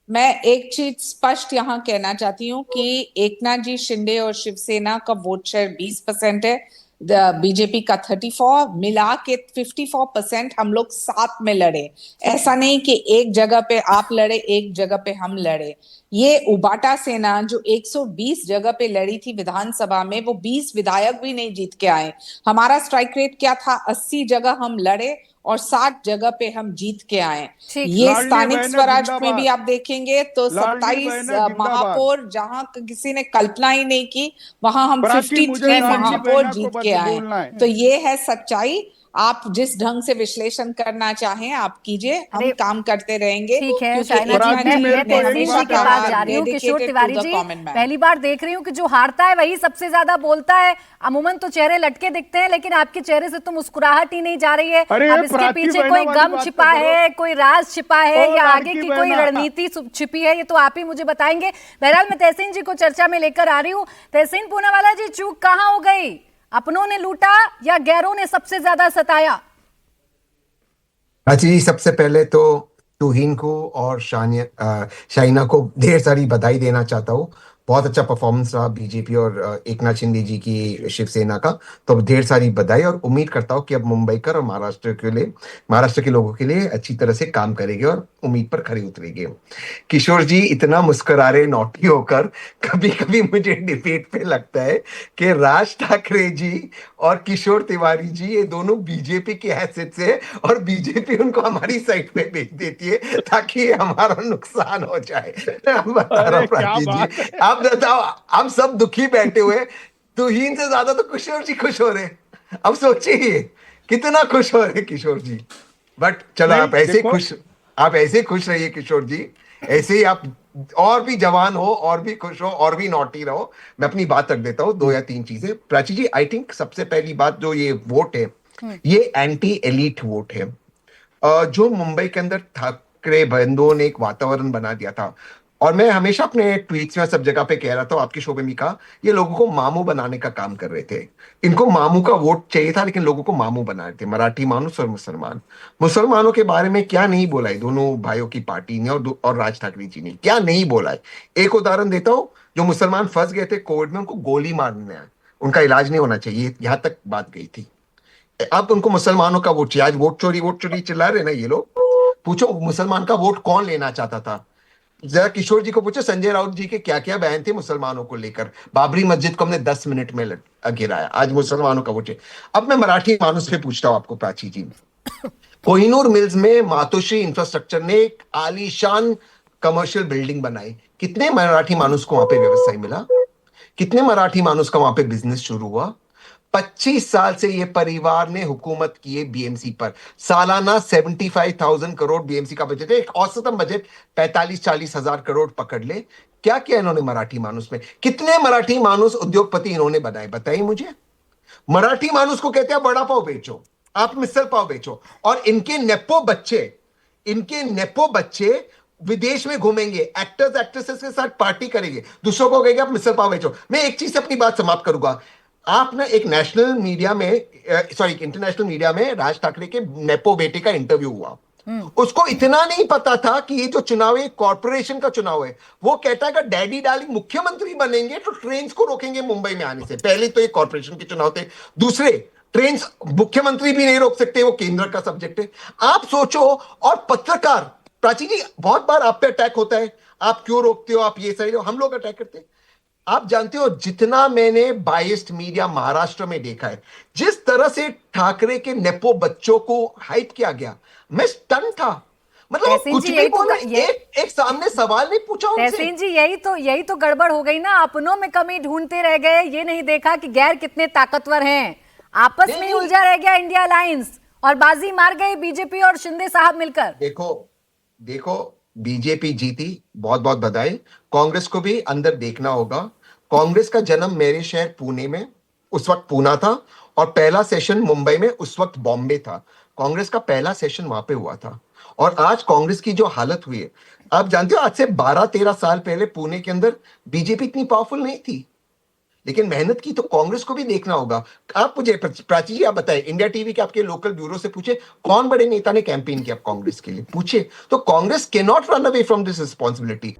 मैं एक चीज स्पष्ट यहाँ कहना चाहती हूँ कि एकनाथ जी शिंदे और शिवसेना का वोट शेयर 20% है, बीजेपी का 34, मिला के 54% हम लोग साथ में लड़े। ऐसा नहीं कि एक जगह पे आप लड़े, एक जगह पे हम लड़े। ये उबाटा सेना जो 120 जगह पे लड़ी थी विधानसभा में, वो 20 विधायक भी नहीं जीत के आए। हमारा स्ट्राइक रेट क्या था? 80 जगह हम लड़े और 60 जगह पे हम जीत के आए। ठीक। ये लाडली स्थानिक बहना स्वराज में भी जिंदाबाद। आप देखेंगे तो लाडली 27 बहना जिंदाबाद। महापौर जहां किसी ने कल्पना ही नहीं की, वहां हम प्राची, मुझे 53 ठीक है। लाडली महापौर बहना को जीत के आए। बोलना है। तो ये है सच्चाई। आप जिस ढंग से विश्लेषण करना चाहें आप कीजिए, हम अरे काम करते रहेंगे, ठीक है क्योंकि शाइना जी, एकनाथ प्राची, मैं जी मेरे मैं को ने एक तहसीन हमेशा जी बात के कहा पास बताना। जा रही हूँ। Kishore dedicated to Tiwari the ji, common man. पहली बार देख रही हूँ कि जो हारता है वही सबसे ज्यादा बोलता है। अमूमन तो चेहरे लटके दिखते हैं, लेकिन आपके चेहरे से तो मुस्कुराहट ही नहीं जा रही है। अरे अब इसके प्राची पीछे बहना कोई वाली गम बात तो छिपा करो। है, कोई राज छिपा है, ओ या आगे लड़की की कोई बहना, रणनीति छिपी है, ये तो आप ही मुझे बताएंगे। बहरहाल मैं तहसीन जी को चर्चा में लेकर आ रही हूँ। तहसीन पूनावाला जी, चूक कहाँ हो गई? अपनों ने लूटा या गैरों ने सबसे ज्यादा सताया? अच्छा जी, सबसे पहले तो तूहीन को और शाइना को ढेर सारी बधाई देना चाहता हूँ। बहुत अच्छा परफॉर्मेंस रहा बीजेपी और एकनाथ शिंदे जी की शिवसेना का। तो ढेर सारी बधाई, और उम्मीद करता हूँ कि अब मुंबईकर और महाराष्ट्र के लोगों के लिए अच्छी तरह से काम करेंगे और उम्मीद पर खरे उतरेंगे। किशोर जी इतना मुस्कुरा रहे नौटी होकर, कभी कभी मुझे डिबेट पे लगता है कि राज ठाकरे जी और किशोर तिवारी जी ये दोनों बीजेपी की हैसियत से, और बीजेपी उनको हमारी साइड पे भेज देती है ताकि हमारा नुकसान हो जाए। अब बता रहा अरे हूँ क्या प्राची जी, बात है। आप बताओ, हम सब दुखी बैठे हुए, तुहीन से ज्यादा तो किशोर जी खुश हो रहे। अब सोचिए कितना खुश हो रहे किशोर जी। बट चलो, नहीं देखो, आप ऐसे खुश रहिए किशोर जी। ऐसे ही आप और भी जवान हो, और भी खुश हो, और भी नॉटी रहो। मैं अपनी बात रख देता हूँ, दो या तीन चीजें प्राची जी। आई थिंक सबसे पहली बात, जो ये वोट है, ये एंटी एलिट वोट है। जो मुंबई के अंदर ठाकरे बंधुओं ने एक वातावरण बना दिया था, और मैं हमेशा अपने ट्वीट्स में सब जगह पे कह रहा था, आपके शो में भी कहा, ये लोगों को मामू बनाने का काम कर रहे थे। इनको मामू का वोट चाहिए था, लेकिन लोगों को मामू बना रहे थे, मराठी मानुस और मुसलमान। मुसलमानों के बारे में क्या नहीं बोला है दोनों भाइयों की पार्टी ने, और राज ठाकरे जी ने क्या नहीं बोला है। एक उदाहरण देता हूं, जो मुसलमान फंस गए थे कोविड में, उनको गोली मारने है, उनका इलाज नहीं होना चाहिए, यहां तक बात गई थी। अब उनको मुसलमानों का वोट चाहिए। आज वोट चोरी चिल्ला रहे ना ये लोग। पूछो मुसलमान का वोट कौन लेना चाहता था? जरा किशोर जी को पूछो, संजय राउत जी के क्या क्या बयान थे मुसलमानों को लेकर। बाबरी मस्जिद को हमने 10 मिनट में गिराया, आज मुसलमानों का वोट है। अब मैं मराठी मानुस पे पूछता हूं आपको प्राची जी। कोहिनूर मिल्स में मातोश्री इंफ्रास्ट्रक्चर ने एक आलीशान कमर्शियल बिल्डिंग बनाई। कितने मराठी मानुस को वहां पे व्यवसाय मिला? कितने मराठी मानुस का वहां पे बिजनेस शुरू हुआ? 25 साल से ये परिवार ने हुकूमत की है बीएमसी पर। सालाना 75,000 करोड़ बीएमसी का बजट है, एक औसतम बजट 45-40 हजार करोड़ पकड़ ले। क्या किया इन्होंने मराठी मानुस में? कितने मराठी मानुस उद्योगपति इन्होंने बनाए, बताइए मुझे। मराठी मानुस को कहते हैं बड़ा पाव बेचो, आप मिसल पाव बेचो, और इनके नेपो बच्चे विदेश में घूमेंगे, एक्टर्स एक्ट्रेसेस के साथ पार्टी करेंगे, दूसरों को कहेंगे आप मिसल पाव बेचो। मैं एक चीज से अपनी बात समाप्त करूंगा। आप ना एक नेशनल मीडिया में, सॉरी इंटरनेशनल मीडिया में, राज ठाकरे के नेपो बेटे का इंटरव्यू हुआ। उसको इतना नहीं पता था कि ये जो चुनाव है कॉर्पोरेशन का चुनाव है। वो कहता है अगर डैडी डार्लिंग मुख्यमंत्री बनेंगे तो ट्रेन को रोकेंगे मुंबई में आने से। पहले तो ये कॉर्पोरेशन के चुनाव थे, दूसरे ट्रेन मुख्यमंत्री भी नहीं रोक सकते, वो केंद्र का सब्जेक्ट है। आप सोचो। और पत्रकार, प्राची जी, बहुत बार आप पे अटैक होता है, आप क्यों रोकते हो, आप ये सही हो, हम लोग अटैक करते हैं। आप जानते हो, जितना मैंने बाइस्ड मीडिया महाराष्ट्र में देखा है, जिस तरह से ठाकरे के नेपो बच्चों को हाइप किया गया, मैं स्टन था। मतलब वो तहसीन जी कुछ भी यही तो बोले, एक सामने सवाल नहीं पूछा उनसे। तहसीन जी यही तो गड़बड़ हो गई ना। अपनों में कमी ढूंढते रह गए, ये नहीं देखा कि गैर कितने ताकतवर हैं। आपस नहीं में ही नहीं, उलझा रह गया इंडिया अलायंस, और बाजी मार गई बीजेपी और शिंदे साहब मिलकर। देखो देखो, बीजेपी जीती, बहुत बहुत बधाई। कांग्रेस को भी अंदर देखना होगा। कांग्रेस का जन्म मेरे शहर पुणे में, उस वक्त पूना था, और पहला सेशन मुंबई में, उस वक्त बॉम्बे था। कांग्रेस का पहला सेशन वहां पे हुआ था। और आज कांग्रेस की जो हालत हुई है, आप जानते हो, आज से 12-13 साल पहले पुणे के अंदर बीजेपी इतनी पावरफुल नहीं थी। लेकिन मेहनत की तो कांग्रेस को भी देखना होगा। आप मुझे प्राची जी आप बताएं, इंडिया टीवी के आपके लोकल ब्यूरो से पूछे कौन बड़े नेता ने कैंपेन किया कांग्रेस के लिए, पूछे। तो Congress can not run away from this responsibility.